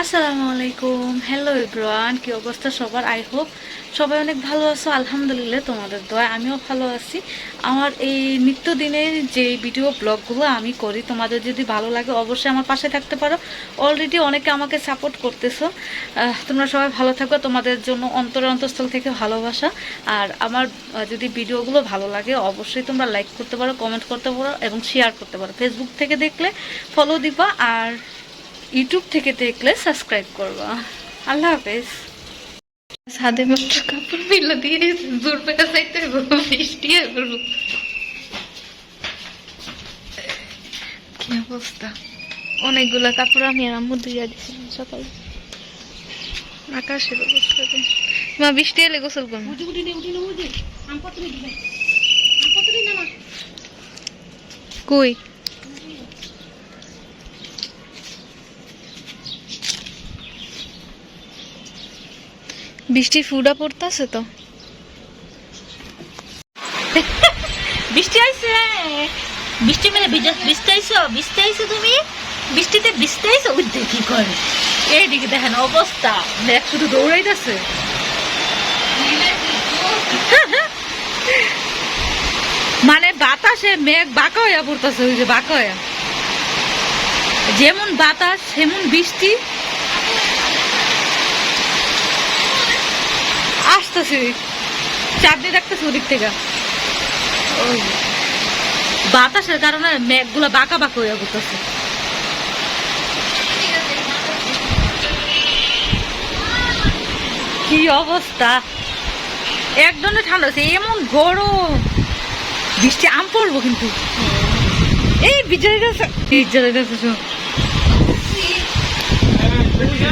আসসালামু আলাইকুম। Hello everyone, কি অবস্থা সবার? আই হোপ সবাই অনেক ভালো আছো। আলহামদুলিল্লাহ, তোমাদের দোয়ায় আমিও ভালো আছি। আমার এই নিত্যদিনের যে ভিডিও ব্লগগুলো আমি করি, তোমাদের যদি ভালো লাগে অবশ্যই আমার পাশে থাকতে পারো। অলরেডি অনেকে আমাকে সাপোর্ট করতেছো। তোমরা সবাই ভালো থাকো, তোমাদের জন্য অন্তরস্থল থেকে ভালোবাসা। আর আমার যদি ভিডিওগুলো ভালো লাগে অবশ্যই তোমরা লাইক করতে পারো, কমেন্ট করতে পারো এবং শেয়ার করতে পারো। ফেসবুক থেকে দেখলে ফলো দিবা, আর ইউটিউব থেকে দেখলে সাবস্ক্রাইব করবা। আল্লাহ হাফেজ। ছাদে মাত্র কাপড় মিলে দিয়ে দূর পেটা চাইতে বৃষ্টি করবো। কি অবস্থা! অনেকগুলো কাপড় আমি আর আম্মু ধুইয়া দিছিলাম সকালে। আকাশের অবস্থা মা, বৃষ্টি এলে গোসল করবো। কই বৃষ্টির ফুডা পড়তেছে তো। বৃষ্টি আইছে, বৃষ্টি মানে বৃষ্টি আইছো তুমি বৃষ্টিতে বৃষ্টি আইছো। ওই দেখি করে এইদিকে দেখেন অবস্থা, মেঘ শুধু দৌড়াইতেছে। মানে বাতাসে মেঘ বাঁকা হইয়া পড়তেছে, ওই যে বাঁকা হইয়া, যেমন বাতাস সেমন বৃষ্টি আসতেছে। চাঁদনি দেখতেছে ওদিক থেকে, ওই বাতাসের কারণে মেঘগুলা বাঁকা বাঁকা হইয়া পড়তেছে। কি অবস্থা! একদমই ঠান্ডা হচ্ছে, এমন গরম। বৃষ্টি আম পড়বো কিন্তু। এই বিজয় গেছে,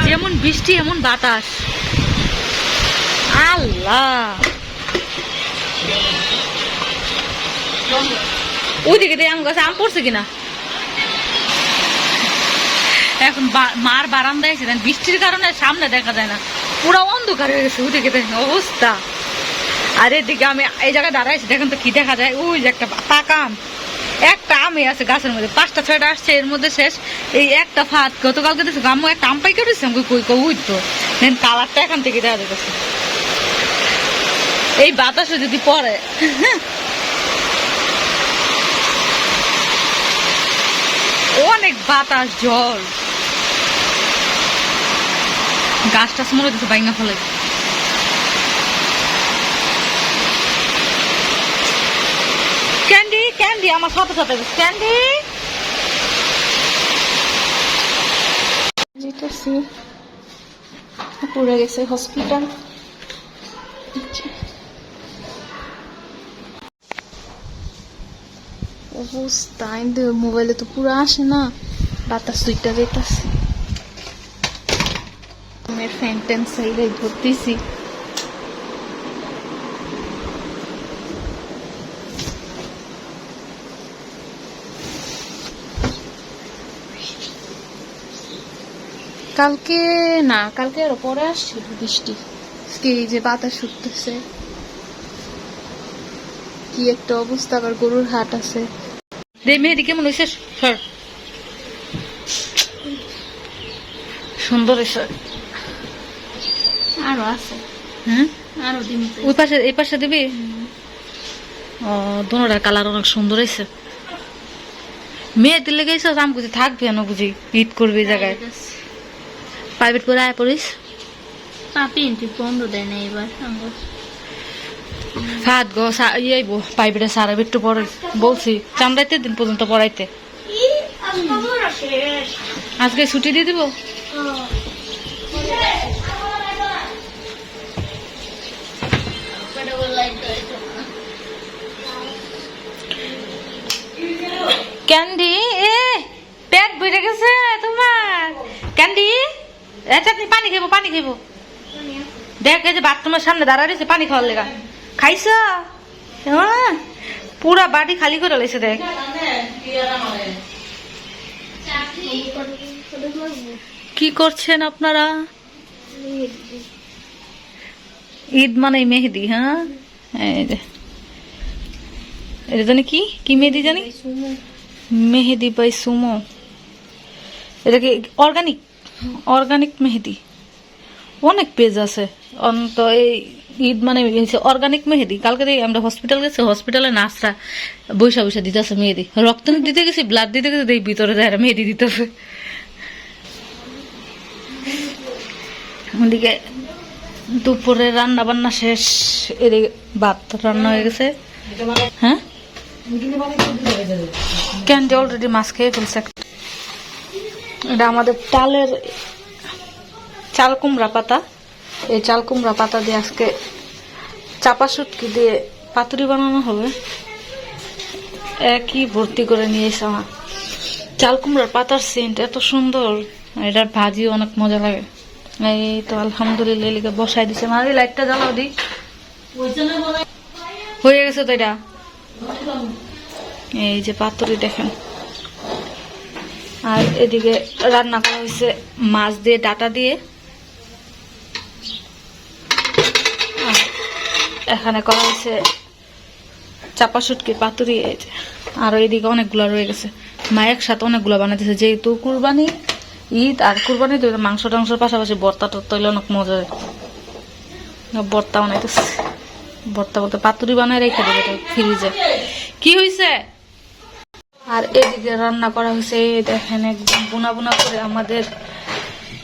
যেমন বৃষ্টি এমন বাতাস। আল্লাহ, ওইদিকে আম গাছে আম পড়ছে কিনা। এখন মার বারান্দায় এসে দেন, বৃষ্টির কারণে সামনে দেখা যায় না, পুরো অন্ধকার হয়ে গেছে। ওইদিকে দেখেন অবস্থা। আর এদিকে আমি এই জায়গায় দাঁড়াইছি, দেখেন তো কি দেখা যায়। ওই যে একটা পাকা আম, একটা আমই আছে গাছের মধ্যে, 5টা 6টা আসছে, এর মধ্যে শেষ। এই একটা ফাঁদ গতকালকে দেখছি গাম্মু একটা আম পাই কেটেছে, আমি কই কই তো কালারটা এখান থেকে দেখা যাচ্ছে। এই বাতাসে যদি পড়ে, অনেক বাতাস, জল, গাছ টাছ মনে হচ্ছে বাইঙ্গা ফলে। ক্যান্ডি ক্যান্ডি আমার সাথে সাথে ক্যান্ডি যেতেছি, পড়ে গেছে হসপিটাল। অবস্থা মোবাইলে তো পুরো আসে না, বাতাস দুইটা যেতেছে। ফ্যান ট্যান সাইডে ধরতেছি। কালকে না, কালকে আরো পরে আসছিল বৃষ্টি। এই যে বাতাস উঠতেছে, কি একটা অবস্থা। আবার গরুর হাট আছে। মেহেদি কেমন হয়েছে? সুন্দর হয়েছে। আরো আছে, হ্যাঁ আরো দিন। ওই পাশে এই পাশে দিবি। ও, দোনোটার কালার অনেক সুন্দর হয়েছে। মেয়েদের লেগে এসে আম বুঝি থাকবে না, বুঝি ঈদ করবে এই জায়গায়। প্রাইভেট করে আয় পড়িস। পাপি বন্ধ দেয় না এবার। ফাদ গো ইয়েবো প্রাইভেটে সারাবে একটু পরে বলছি, চামড়াইতে দিন পর্যন্ত পড়াইতে। আজকে ছুটি দিয়ে দিব। ক্যান্ডি, এ পেট ভরে গেছে তোমার। ক্যান্ডি, চাটনি, পানি খাইবো, পানি খাইবো। দেখ এই যে বাথরুমের সামনে দাঁড়ায় রয়েছে পানি খাওয়ার লেগা। খাইছ? পুরা বাড়ি খালি করে লেছে। দেখ কি করছেন আপনারা। ঈদ মানে মেহেদি। হ্যাঁ, এটা জানি কি কি মেহেদি জানি, মেহেদি বাই সুমো। এটা কি অর্গানিক? অর্গানিক মেহেদি অনেক পেজ আছে অন্ত এই ঈদ মানে অর্গানিক মেহেদি কালকে আমরা হসপিটাল গেছি হসপিটালে নার্সরা বৈশা বৈশা দিতেছে মেহেদি রক্ত দিতে গেছি ব্লাড দিতে গেছি এই ভিতরে যায় মেহেদি দিতেছে ওদিকে দুপুরে রান্না বান্না শেষ এদিকে ভাত রান্না হয়ে গেছে হ্যাঁ ক্যান্ডি অলরেডি মাছ খেয়ে ফেলছে এটা আমাদের চালের চাল কুমড়া পাতা এই চাল কুমড়া পাতা দিয়ে আজকে চাপা শুটকি দিয়ে পাতুরি বানানো হবে একই ভর্তি করে নিয়ে এসে আমার চাল কুমড়ার পাতার সেন্ট এত সুন্দর এটার ভাজিও অনেক মজা লাগে এই তো আলহামদুলিল্লাহ লিখে বসাই দিছে মারি লাইটটা জ্বালাও দি হয়ে গেছে তো এটা এই যে পাতুরি দেখেন আর এদিকে রান্না করা হয়েছে মাছ দিয়ে ডাটা দিয়ে এখানে করা হয়েছে চাপা শুটকির পাতুরি আর এইদিকে অনেকগুলো রয়ে গেছে মা একসাথে অনেকগুলো বানাইতেছে যেহেতু কুরবানি ঈদ আর কুরবানি তো মাংস টাংসের পাশাপাশি ভর্তা টর্তা হইলে অনেক মজা হয় ভর্তা বানাইতেছে ভর্তা বলতে পাতুরি বানাই রেখে দেবে ফ্রিজে কি হয়েছে আর এদিকে রান্না করা হয়েছে দেখেন একদম বুনা বুনা করে আমাদের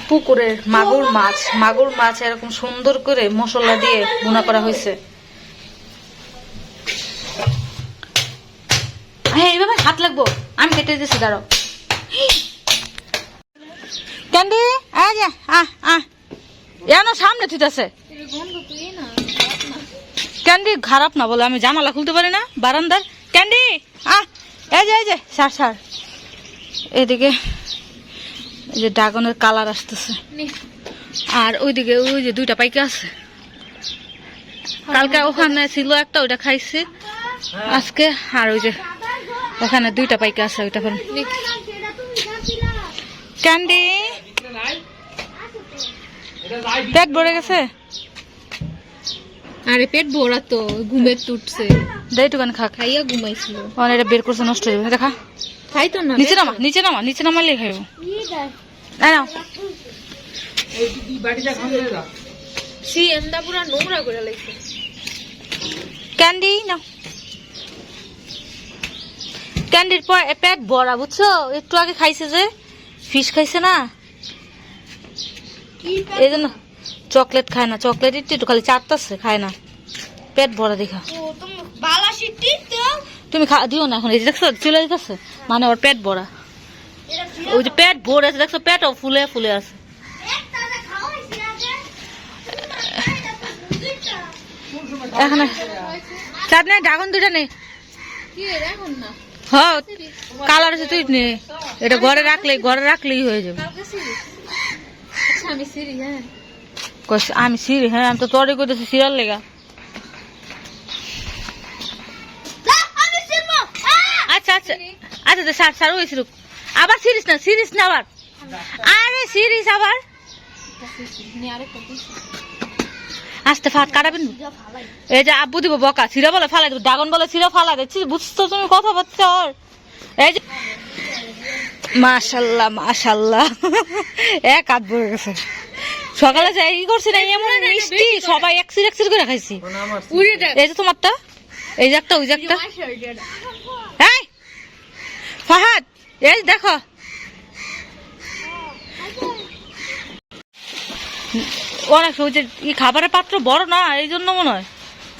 পুকুরের মাগুর মাছ এরকম সুন্দর করে মশলা দিয়ে বুনা করা হয়েছে হ্যাঁ এইভাবে হাত লাগবো আমি কেটে দিয়েছি দাঁড়াও ক্যান্ডি এনো সামনে থুইতাছে ক্যান্ডি খারাপ না বলে আমি জানালা খুলতে পারি না বারান্দার ক্যান্ডি এই যে সার এদিকে এই যে ড্রাগনের কালার আসতেছে আর ওইদিকে ওই যে দুইটা পাইকা আছে কালকে ওখানে ছিল একটা ওইটা খাইছে আজকে আর ওই যে ওখানে দুইটা পাইকা আছে ওইটা ক্যান্ডি পেট ভরে গেছে আরে পেট ভরা তো ঘুমের টুটছে দেইটুকান খা খাইয়া ঘুমাইছিল এটা বের করছে নষ্ট হয়ে যাবে দেখা খাই তো না নিচে নামালে খাইব নাও সি এন্দা পুরা নোংরা করে লাইছে ক্যান্ডি নাও ক্যান্ডির পর পেট ভরা বুঝছো একটু আগে খাইছে যে ফিশ খাইছে না এই জন্য চকলেট খায় না চকলেট একটু খালি চাটতেছে খায় না পেট ভরা দেখা তুমি দিও না এখন এই যে দেখছো চলে যাচ্ছে মানে ওর পেট ভরা ওই যে পেট ভরে আছে দেখছো পেটও ফুলে ফুলে আছে এখানে চাট নেই ড্রাগন দুইটা নেই হ্যাঁ কালার আছে তুই নে এটা ঘরে রাখলেই হয়ে যাবে আমি সিঁড়ি হ্যাঁ আমি তো তরে করতেছি সিরিয়াল লেগা আচ্ছা সার হয়েছিল আবার সিরিজ না আবার আরে সিরিজ আবার আস্তে ফাট কাটাবেন এই যে আব্বু দিব বকা সিরা বলে ফালাই দেবো ড্রাগন বলে সিরা ফালা দিচ্ছি বুঝছো তুমি কথা বলছো এই যে মাশাল্লাহ এক হাত ভরে গেছে সকালে যাই করছি না এমন মিষ্টি সবাই এক সির করে খাইছি এই যে তোমারটা এই যে একটা ওই যে একটা এই ফাহাদ এই দেখো অনেক ওই যে খাবারের পাত্র বড় না এই জন্য মনে হয়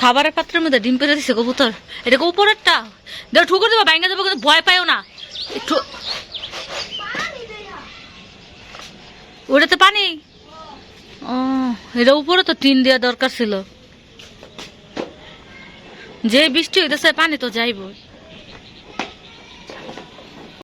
খাবারের পাত্রের মধ্যে ডিম পেরে দিচ্ছে কবুতর এটাকে উপরেরটা দেখো ঠুকর দেবো ব্যাঙ্গে দেবো কিন্তু ভয় পাইও না একটু ওটাতে পানি ও এটা উপরে তো টিন দেওয়া দরকার ছিল যে বৃষ্টি হইতেছে পানি তো যাইব